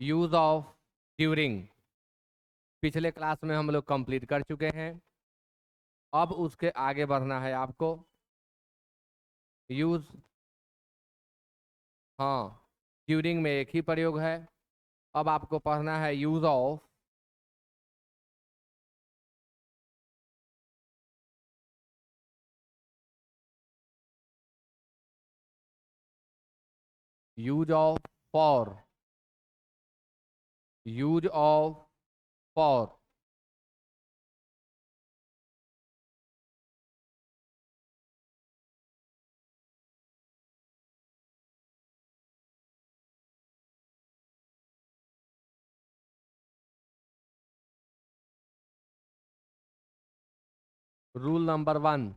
Use of during पिछले class में हम लोग कंप्लीट कर चुके हैं। अब उसके आगे बढ़ना है आपको। यूज, हाँ, ड्यूरिंग में एक ही प्रयोग है। अब आपको पढ़ना है use of use of for. Use of for. Rule number 1,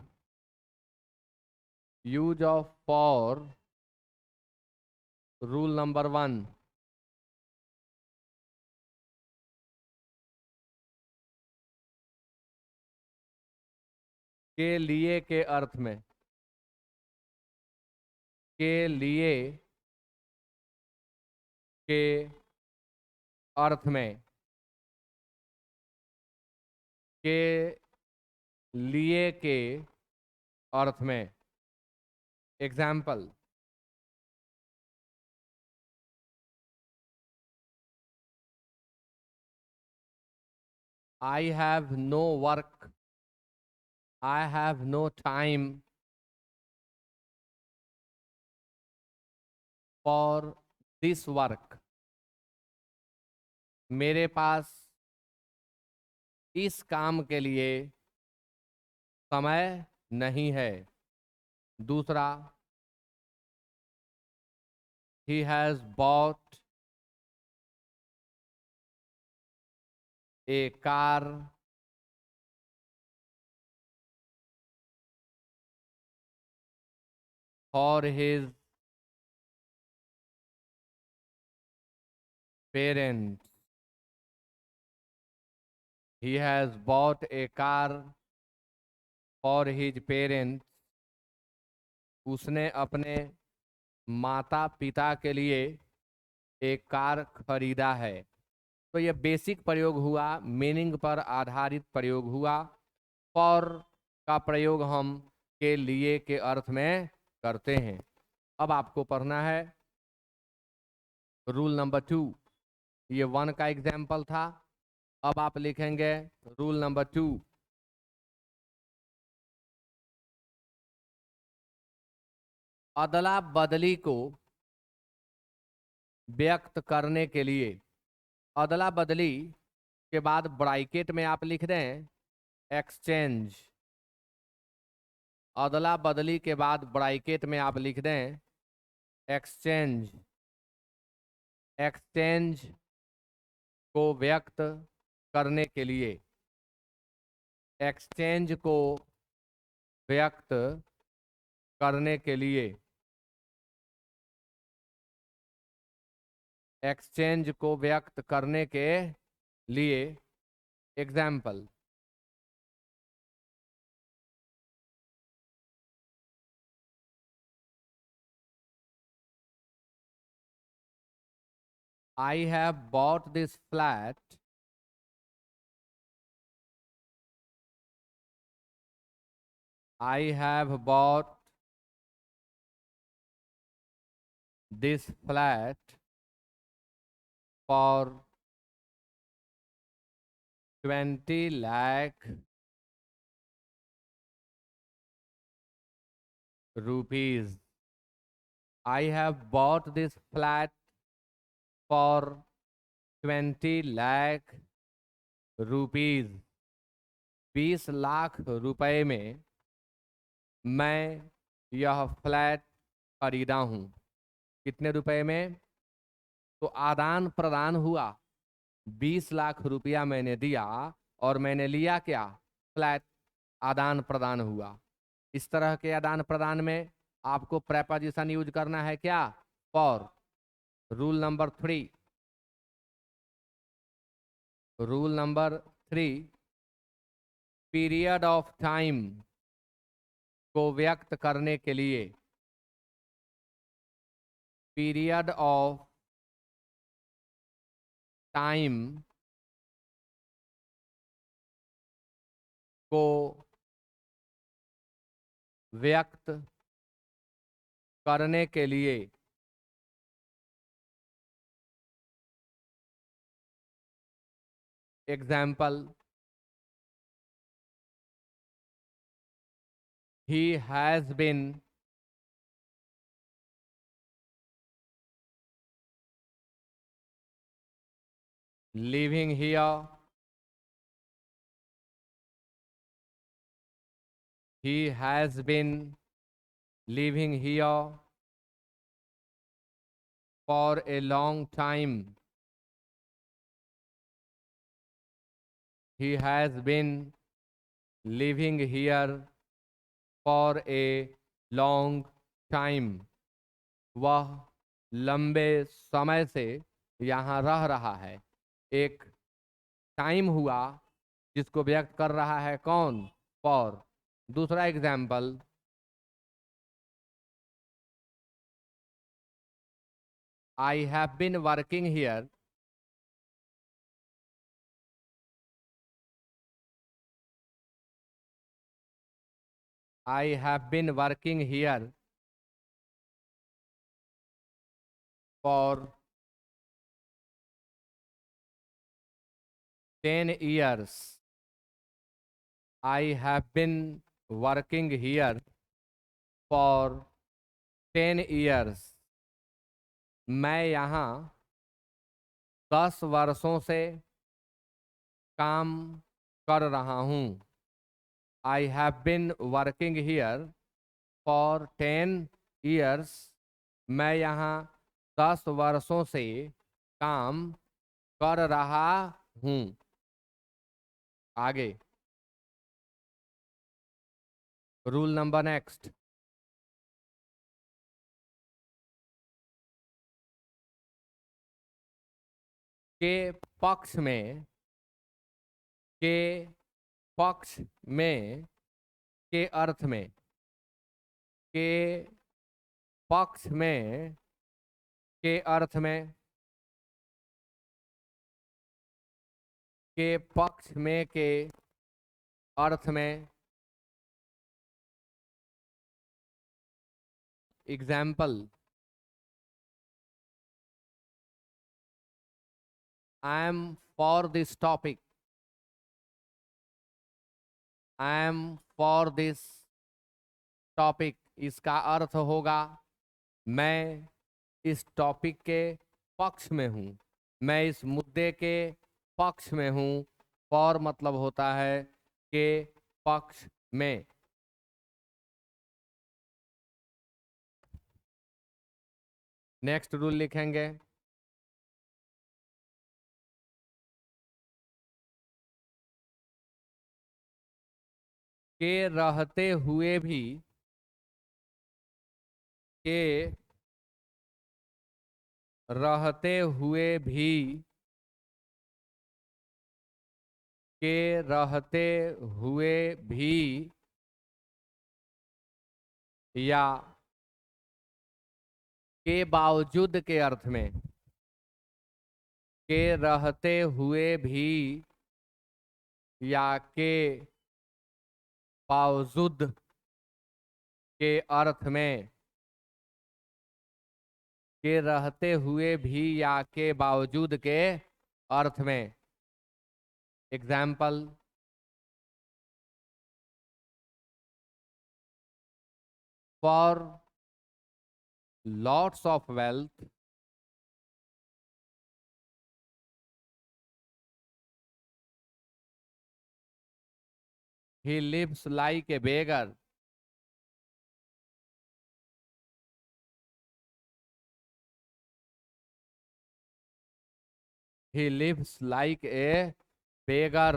use of for. Rule number 1, के लिए के अर्थ में। के लिए के अर्थ में। के लिए के अर्थ में। Example, I have no work. I have no time for this work. मेरे पास इस काम के लिए समय नहीं है। दूसरा, he has bought a car for his parents. He has bought a car for his parents. उसने अपने माता पिता के लिए एक कार खरीदा है। तो ये बेसिक प्रयोग हुआ, मीनिंग पर आधारित प्रयोग हुआ। फॉर का प्रयोग हम के लिए के अर्थ में करते हैं। अब आपको पढ़ना है रूल नंबर 2। ये 1 का एग्जाम्पल था। अब आप लिखेंगे रूल नंबर 2। अदला बदली को व्यक्त करने के लिए, अदला बदली के बाद ब्रैकेट में आप लिख दें एक्सचेंज। अदला बदली के बाद ब्रैकेट में आप लिख दें एक्सचेंज। एक्सचेंज को व्यक्त करने के लिए, एक्सचेंज को व्यक्त करने के लिए, एक्सचेंज को व्यक्त करने के लिए। Example, I have bought this flat I have bought this flat for 20 lakh rupees. I have bought this flat for 20 lakh rupees. 20 lakh रुपए में मैं यह फ्लैट खरीदा हूँ। कितने रुपए में? तो आदान प्रदान हुआ। 20 लाख रुपया मैंने दिया और मैंने लिया क्या? फ्लैट। आदान प्रदान हुआ। इस तरह के आदान प्रदान में आपको प्रेपोजिशन यूज करना है क्या? For. Rule number 3। Rule number 3, period of time को व्यक्त करने के लिए, पीरियड ऑफ टाइम को व्यक्त करने के लिए example, he has been living here, he has been living here for a long time, he has been living here for a long time, वह लंबे समय से यहाँ रह रहा है। एक टाइम हुआ जिसको व्यक्त कर रहा है कौन? फॉर। दूसरा example, I have been working here I have been working here for 10 years. I have been working here for 10 years. मैं यहाँ 10 वर्षों से काम कर रहा हूँ। I have been working here for 10 years. मैं यहाँ 10 वर्षों से काम कर रहा हूँ। आगे रूल नंबर नेक्स्ट, के पक्ष में, के पक्ष में, के अर्थ में, के पक्ष में, के अर्थ में, के पक्ष में, के अर्थ में। Example, I am for this topic, I am for this topic. इसका अर्थ होगा मैं इस टॉपिक के पक्ष में हूँ, मैं इस मुद्दे के पक्ष में हूँ। फॉर मतलब होता है के पक्ष में। नेक्स्ट रूल लिखेंगे, के रहते हुए भी, के रहते हुए भी, के रहते हुए भी, या के बावजूद के अर्थ में, के रहते हुए भी या के बावजूद के अर्थ में, के रहते हुए भी या के बावजूद के अर्थ में। Example, for lots of wealth, he lives like a beggar. He lives like a beggar.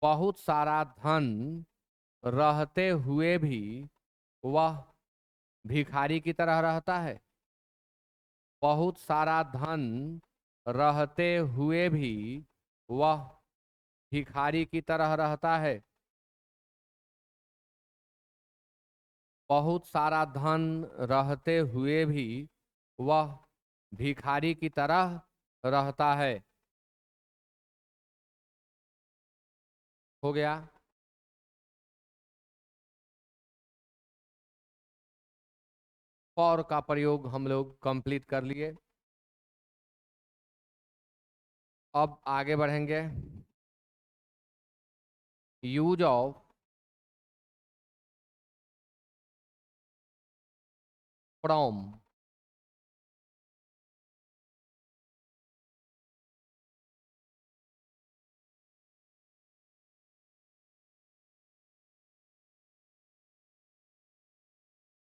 बहुत सारा धन रहते हुए भी वह भिखारी की तरह रहता है। बहुत सारा धन रहते हुए भी वह भिखारी की तरह रहता है। बहुत सारा धन रहते हुए भी वह भिखारी की तरह रहता है। हो गया। फॉर का प्रयोग हम लोग कंप्लीट कर लिए। अब आगे बढ़ेंगे। Use of from.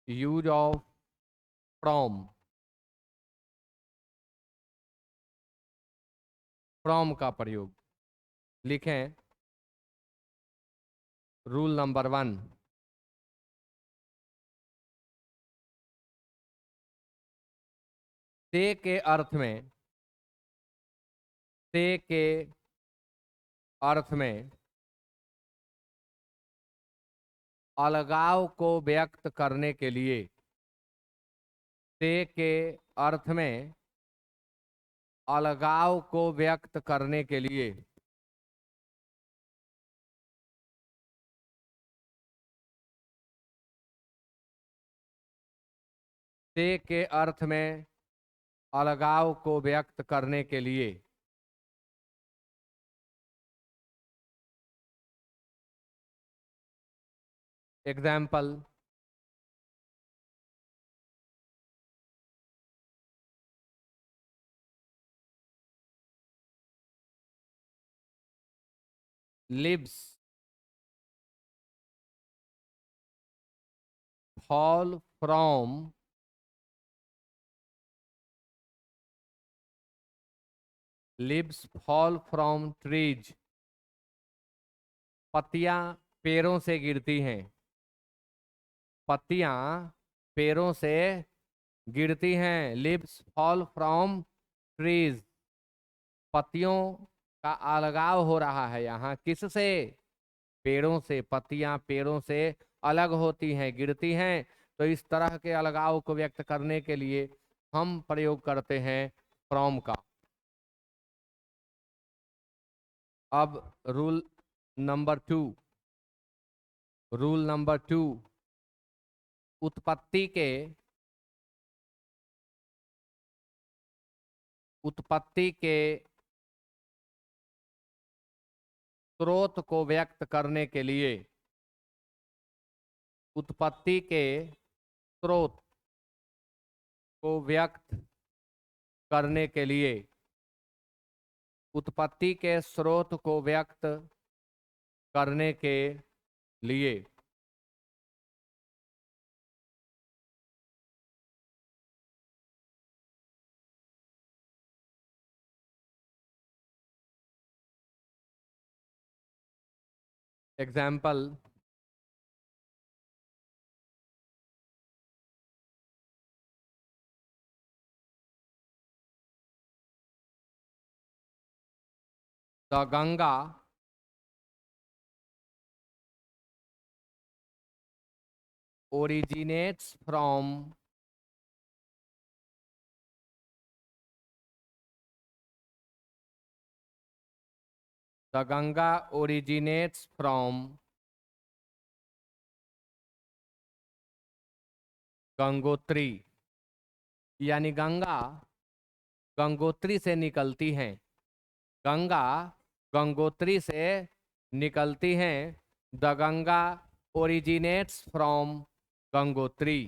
Use of from. From का प्रयोग लिखें। रूल नंबर 1, से के अर्थ में, से के अर्थ में अलगाव को व्यक्त करने के लिए, से के अर्थ में अलगाव को व्यक्त करने के लिए से के अर्थ में अलगाव को व्यक्त करने के लिए example, leaves fall from leaves fall from trees. पत्तियां पेड़ों से गिरती हैं। पत्तियां पेड़ों से गिरती हैं। Leaves fall from trees. पत्तियों का अलगाव हो रहा है यहाँ किससे? पेड़ों से। पत्तियां पेड़ों से अलग होती हैं, गिरती हैं। तो इस तरह के अलगाव को व्यक्त करने के लिए हम प्रयोग करते हैं फ्रॉम का। अब रूल नंबर 2। रूल नंबर 2, उत्पत्ति के उत्पत्ति के स्रोत को व्यक्त करने के लिए, उत्पत्ति के स्रोत को व्यक्त करने के लिए, उत्पत्ति के स्रोत को व्यक्त करने के लिए example, the Ganga originates from the Ganga originates from Gangotri. यानी गंगा गंगोत्री से निकलती हैं। गंगा गंगोत्री से निकलती हैं। The Ganga originates from Gangotri.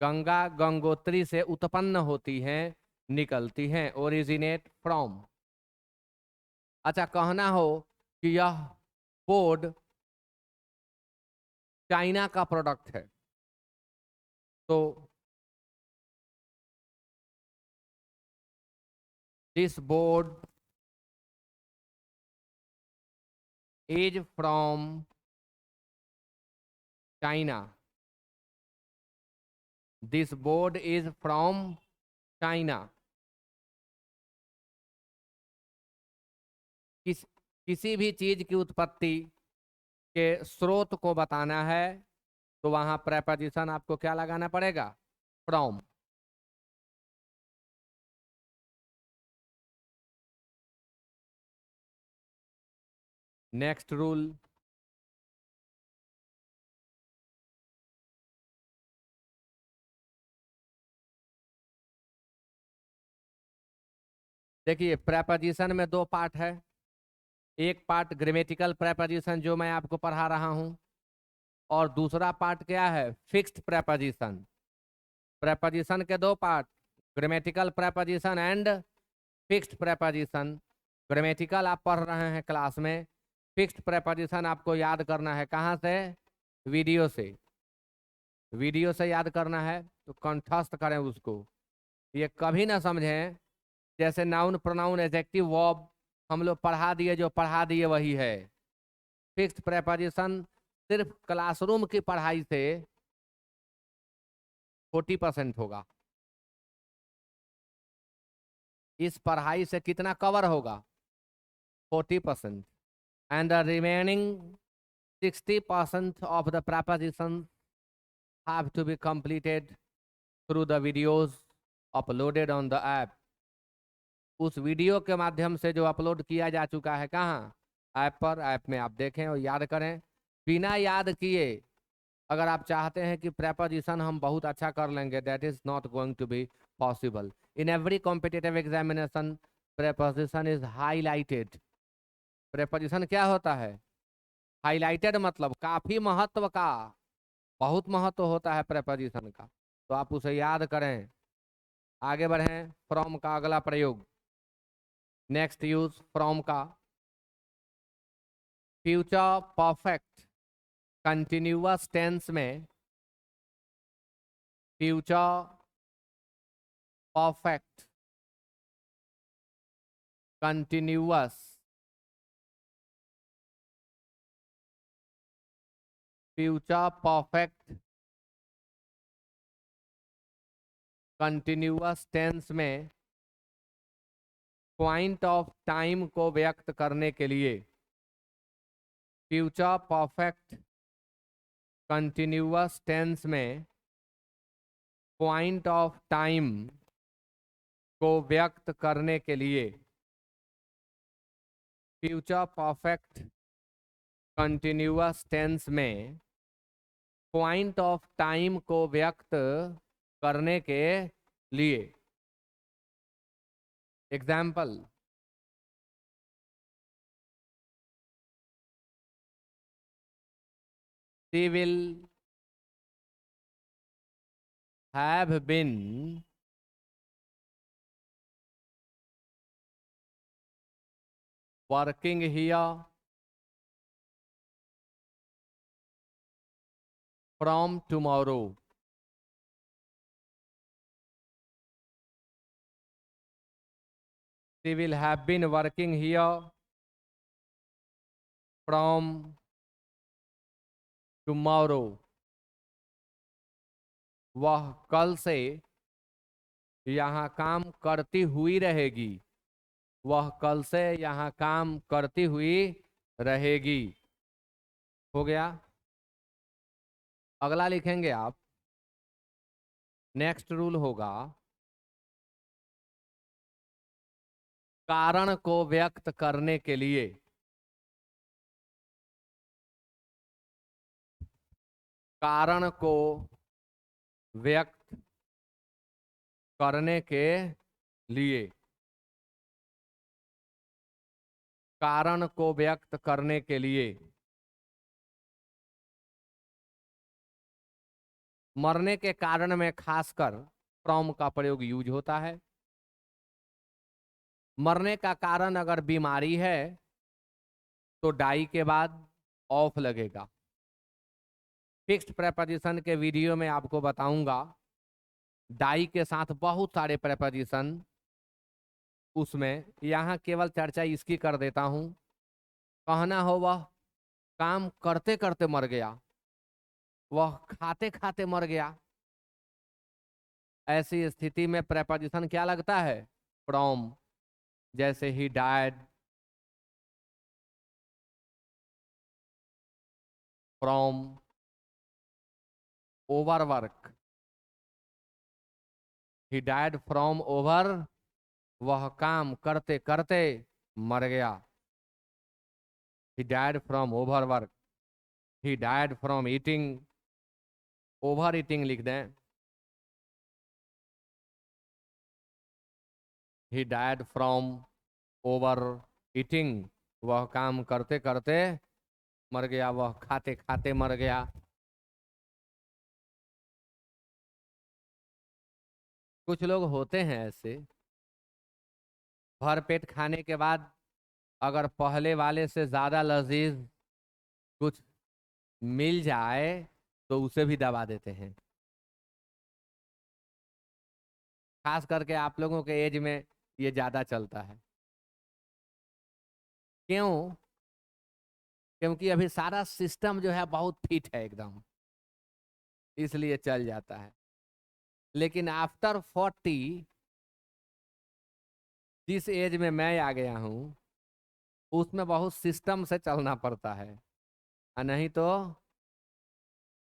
Ganga Gangotri से उत्पन्न होती हैं, निकलती हैं। Originate from. अच्छा, कहना हो कि यह बोर्ड चाइना का प्रोडक्ट है, तो this board is from China. This board is from China. किसी भी चीज की उत्पत्ति के स्रोत को बताना है तो वहां प्रेपोजिशन आपको क्या लगाना पड़ेगा? फ्रॉम। नेक्स्ट रूल, देखिए प्रेपोजिशन में दो पार्ट है। एक पार्ट ग्रामेटिकल प्रेपोजिशन जो मैं आपको पढ़ा रहा हूं, और दूसरा पार्ट क्या है, फिक्स्ड प्रेपोजिशन। प्रेपोजिशन के दो part, grammatical preposition and fixed preposition. Grammatical आप पढ़ रहे हैं क्लास में, फिक्स्ड प्रेपोजिशन आपको याद करना है कहाँ से, वीडियो से। वीडियो से याद करना है तो कंठस्थ करें उसको, ये कभी ना समझें जैसे नाउन प्रोनाउन एडजेक्टिव वर्ब हम लोग पढ़ा दिए, जो पढ़ा दिए वही है। फिक्स्ड प्रेपोजिशन सिर्फ क्लासरूम की पढ़ाई से 40% होगा। इस पढ़ाई से कितना कवर होगा, 40%। And the remaining 60% of the prepositions have to be completed through the videos uploaded on the app। उस वीडियो के माध्यम से जो अपलोड किया जा चुका है कहाँ, ऐप पर। ऐप में आप देखें और याद करें। बिना याद किए अगर आप चाहते हैं कि प्रेपोजिशन हम बहुत अच्छा कर लेंगे, that is not going to be possible. In every competitive examination preposition is highlighted. Preposition क्या होता है, हाईलाइटेड, मतलब काफी महत्व का, बहुत महत्व होता है प्रेपोजिशन का। तो आप उसे याद करें। आगे बढ़ें, फ्रॉम का अगला प्रयोग, नेक्स्ट यूज फ्रॉम का। फ्यूचर परफेक्ट कंटिन्यूअस टेंस में future perfect continuous, future perfect continuous tense में पॉइंट ऑफ टाइम को व्यक्त करने के लिए, फ्यूचर परफेक्ट कंटिन्यूअस टेंस में पॉइंट ऑफ टाइम को व्यक्त करने के लिए, फ्यूचर परफेक्ट कंटिन्यूअस टेंस में पॉइंट ऑफ टाइम को व्यक्त करने के लिए। Example, she will have been working here from tomorrow। She will have been working here from tomorrow। वह कल से यहाँ काम करती हुई रहेगी। वह कल से यहाँ काम करती हुई रहेगी। हो गया। अगला लिखेंगे आप, नेक्स्ट रूल होगा कारण को व्यक्त करने के लिए। कारण को व्यक्त करने के लिए, कारण को व्यक्त करने के लिए। मरने के कारण में खासकर फ्रॉम का प्रयोग यूज होता है। मरने का कारण अगर बीमारी है तो डाई के बाद ऑफ लगेगा। फिक्स्ड प्रेपोजिशन के वीडियो में आपको बताऊंगा, डाई के साथ बहुत सारे प्रेपोजिशन उसमें, यहाँ केवल चर्चा इसकी कर देता हूं। कहना हो वह काम करते करते मर गया, वह खाते खाते मर गया। ऐसी स्थिति में प्रेपोजिशन क्या लगता है, फ्रॉम। जैसे he died from overwork, he died from over, वह काम करते करते मर गया। He died from overwork. He died from eating. Overeating लिख दें. He died from overeating. वह काम करते करते मर गया, वह खाते खाते मर गया. कुछ लोग होते हैं ऐसे, भर पेट खाने के बाद अगर पहले वाले से ज्यादा लजीज कुछ मिल जाए तो उसे भी दबा देते हैं. खास करके आप लोगों के एज में ये ज्यादा चलता है. क्यों? क्योंकि अभी सारा सिस्टम जो है बहुत फिट है एकदम, इसलिए चल जाता है. लेकिन आफ्टर 40, जिस एज में मैं आ गया हूं, उसमें बहुत सिस्टम से चलना पड़ता है. और नहीं तो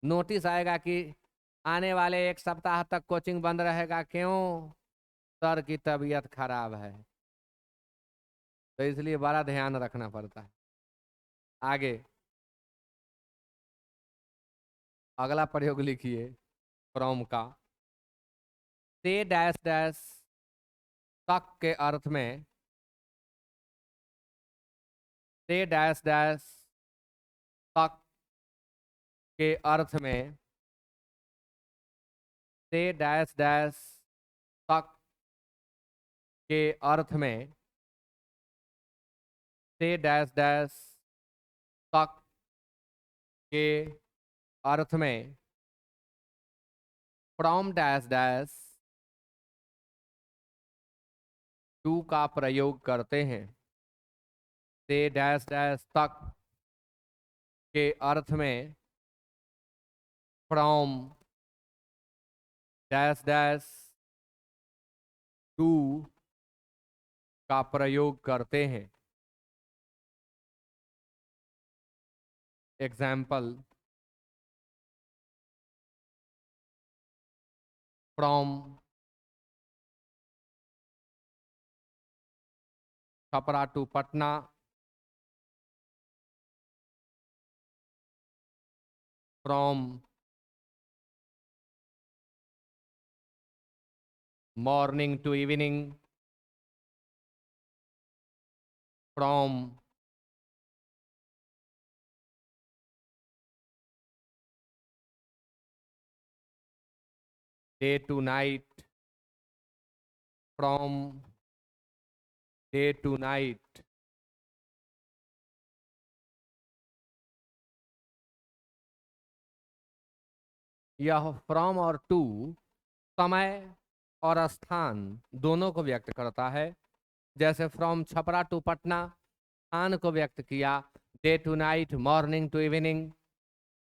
नोटिस आएगा कि आने वाले 1 सप्ताह तक कोचिंग बंद रहेगा. क्यों? सर की तबीयत खराब है. तो इसलिए बड़ा ध्यान रखना पड़ता है. आगे अगला प्रयोग लिखिए फ्रॉम का. से डैश डैश तक के अर्थ में, से डैश डैश तक के अर्थ में, से डैश डैश तक के अर्थ में, से डैश डैश तक के अर्थ में फ्रॉम डैश डैश टू का प्रयोग करते हैं. से डैश डैश तक के अर्थ में फ्रॉम डैश डैश टू का प्रयोग करते हैं. Example, from Chhapra to Patna, from morning to evening, from day to night, from day to night. यह फ्रॉम और टू समय और स्थान दोनों को व्यक्त करता है. जैसे फ्रॉम छपरा टू पटना स्थान को व्यक्त किया, day to night morning to evening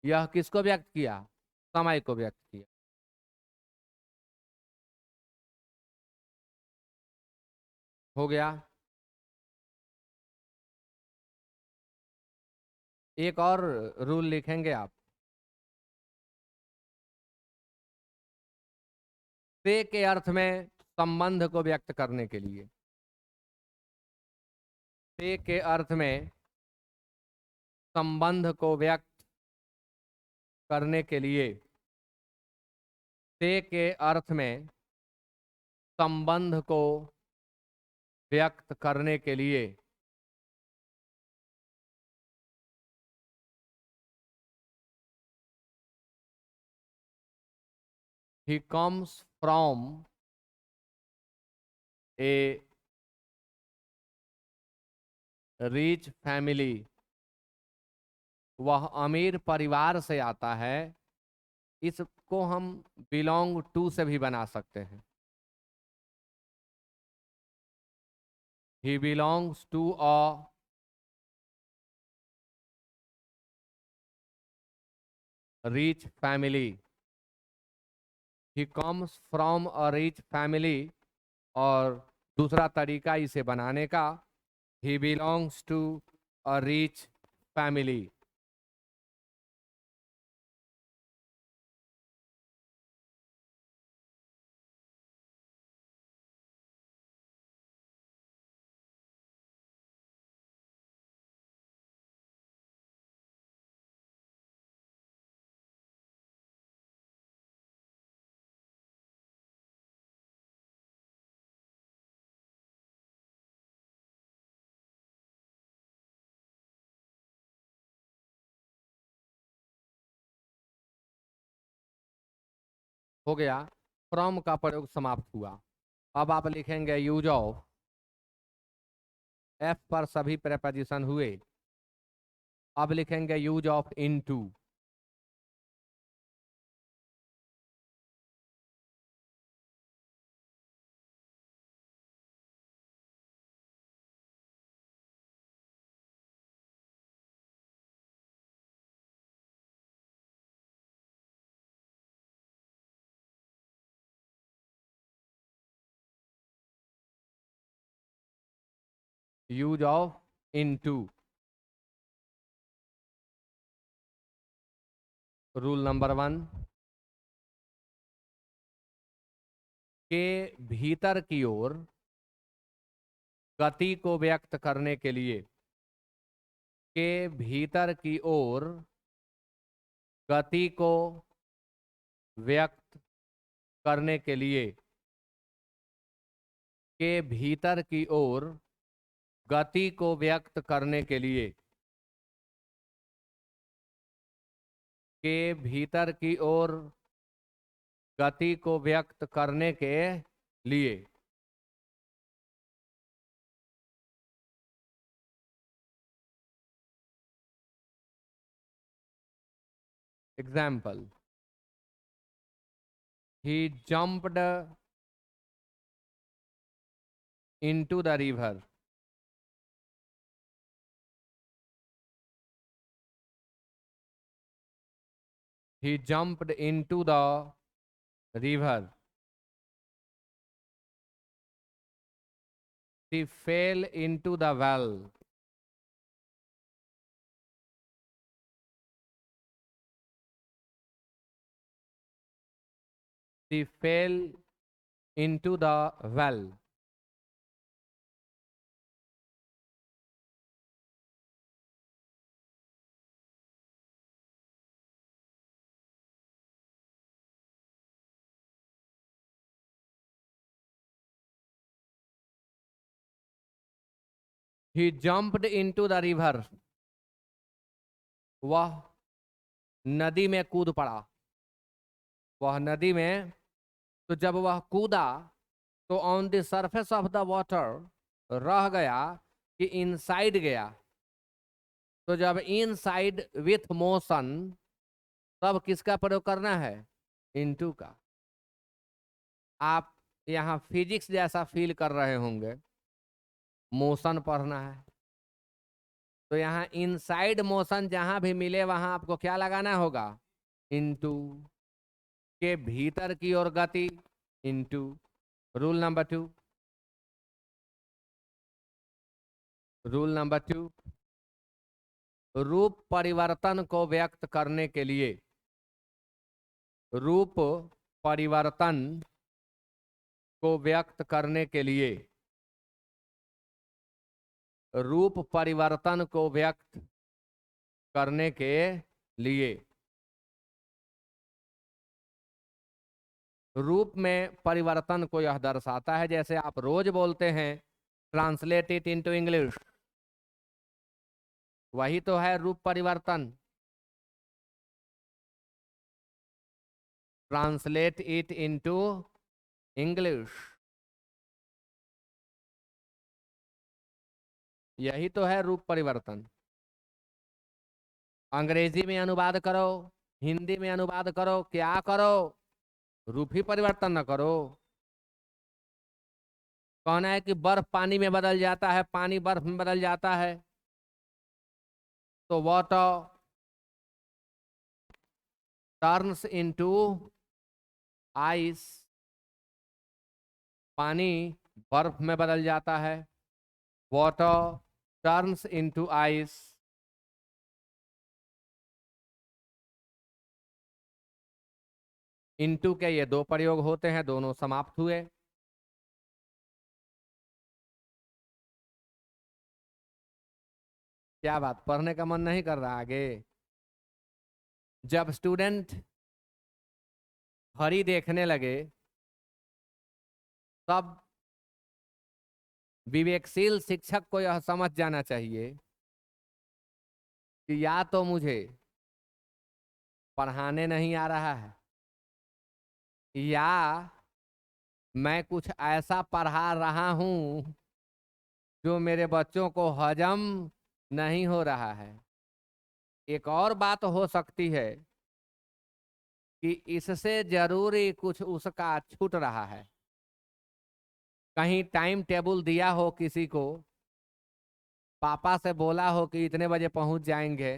यह किसको व्यक्त किया? समय को व्यक्त किया. हो गया. एक और रूल लिखेंगे आप. से के अर्थ में संबंध को व्यक्त करने के लिए, से के अर्थ में संबंध को व्यक्त करने के लिए, से के अर्थ में संबंध को व्यक्त करने के लिए he comes from a rich family, वह अमीर परिवार से आता है. इसको हम बिलोंग टू से भी बना सकते हैं. he belongs to a rich family, he comes from a rich family. और दूसरा तरीका इसे बनाने का, he belongs to a rich family. हो गया, फ्रॉम का प्रयोग समाप्त हुआ। अब आप लिखेंगे यूज ऑफ, एफ पर सभी प्रेपोजिशन हुए। अब लिखेंगे use of into. Use of into. Rule number 1, के भीतर की ओर गति को व्यक्त करने के लिए, के भीतर की ओर गति को व्यक्त करने के लिए, के भीतर की ओर गति को व्यक्त करने के लिए, के भीतर की ओर गति को व्यक्त करने के लिए। Example, he jumped into the river. He jumped into the river. He fell into the well. He fell into the well. He jumped into the river. वह नदी में कूद पड़ा। वह नदी में, तो जब वह कूदा तो on the surface of the water रह गया कि इनसाइड गया। तो जब इनसाइड विथ मोशन, तब किसका प्रयोग करना है? इनटू का। आप यहाँ फिजिक्स जैसा फील कर रहे होंगे, मोशन पढ़ना है तो यहाँ इनसाइड मोशन जहां भी मिले वहां आपको क्या लगाना होगा? इनटू। के भीतर की ओर गति, into. Rule number 2, rule number 2, रूप परिवर्तन को व्यक्त करने के लिए, रूप परिवर्तन को व्यक्त करने के लिए, रूप परिवर्तन को व्यक्त करने के लिए, रूप में परिवर्तन को यह दर्शाता है। जैसे आप रोज बोलते हैं ट्रांसलेट इट इनटू इंग्लिश, वही तो है रूप परिवर्तन। ट्रांसलेट इट इनटू इंग्लिश, यही तो है रूप परिवर्तन। अंग्रेजी में अनुवाद करो, हिंदी में अनुवाद करो, क्या करो, रूप ही परिवर्तन न करो। कहना है कि बर्फ पानी में बदल जाता है, पानी बर्फ में बदल जाता है, तो वाटर टर्न्स इनटू आइस, पानी बर्फ में बदल जाता है। Water turns into ice. Into के ये दो प्रयोग होते हैं, दोनों समाप्त हुए। क्या बात, पढ़ने का मन नहीं कर रहा आगे? जब स्टूडेंट घड़ी देखने लगे तब विवेकशील शिक्षक को यह समझ जाना चाहिए कि या तो मुझे पढ़ाने नहीं आ रहा है, या मैं कुछ ऐसा पढ़ा रहा हूं जो मेरे बच्चों को हजम नहीं हो रहा है। एक और बात हो सकती है कि इससे जरूरी कुछ उसका छूट रहा है। कहीं टाइम टेबल दिया हो किसी को, पापा से बोला हो कि इतने बजे पहुंच जाएंगे,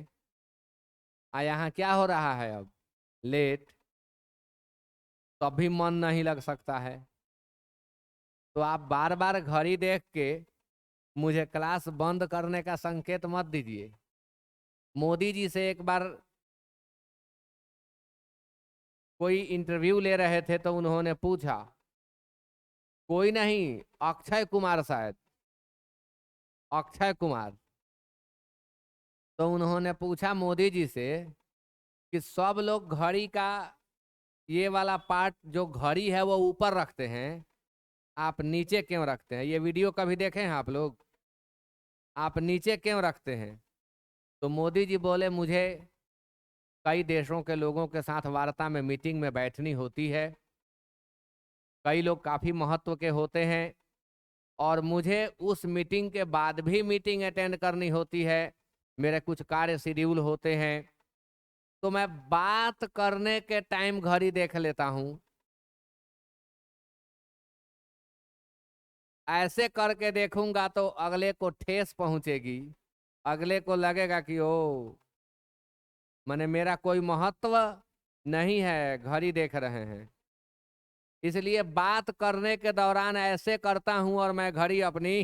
यहाँ क्या हो रहा है अब, लेट, तब भी मन नहीं लग सकता है। तो आप बार बार घड़ी देख के मुझे क्लास बंद करने का संकेत मत दीजिए। मोदी जी से एक बार कोई इंटरव्यू ले रहे थे तो उन्होंने पूछा, कोई नहीं, अक्षय कुमार शायद, अक्षय कुमार। तो उन्होंने पूछा मोदी जी से कि सब लोग घड़ी का ये वाला पार्ट जो घड़ी है वो ऊपर रखते हैं, आप नीचे क्यों रखते हैं? ये वीडियो कभी देखे हैं आप लोग? आप नीचे क्यों रखते हैं? तो मोदी जी बोले, मुझे कई देशों के लोगों के साथ वार्ता में, मीटिंग में बैठनी होती है, कई लोग काफ़ी महत्व के होते हैं, और मुझे उस मीटिंग के बाद भी मीटिंग अटेंड करनी होती है, मेरे कुछ कार्य शेड्यूल होते हैं, तो मैं बात करने के टाइम घड़ी देख लेता हूं। ऐसे करके देखूंगा तो अगले को ठेस पहुंचेगी, अगले को लगेगा कि ओ, माने मेरा कोई महत्व नहीं है, घड़ी देख रहे हैं। इसलिए बात करने के दौरान ऐसे करता हूं और मैं घड़ी अपनी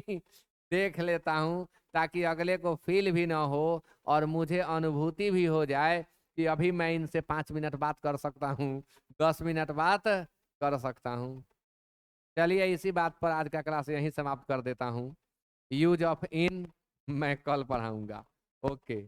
देख लेता हूं, ताकि अगले को फील भी ना हो और मुझे अनुभूति भी हो जाए कि अभी मैं इनसे 5 मिनट बात कर सकता हूं, 10 मिनट बात कर सकता हूं। चलिए, इसी बात पर आज का क्लास यहीं समाप्त कर देता हूं। यूज ऑफ इन मैं कल पढ़ाऊंगा। ओके।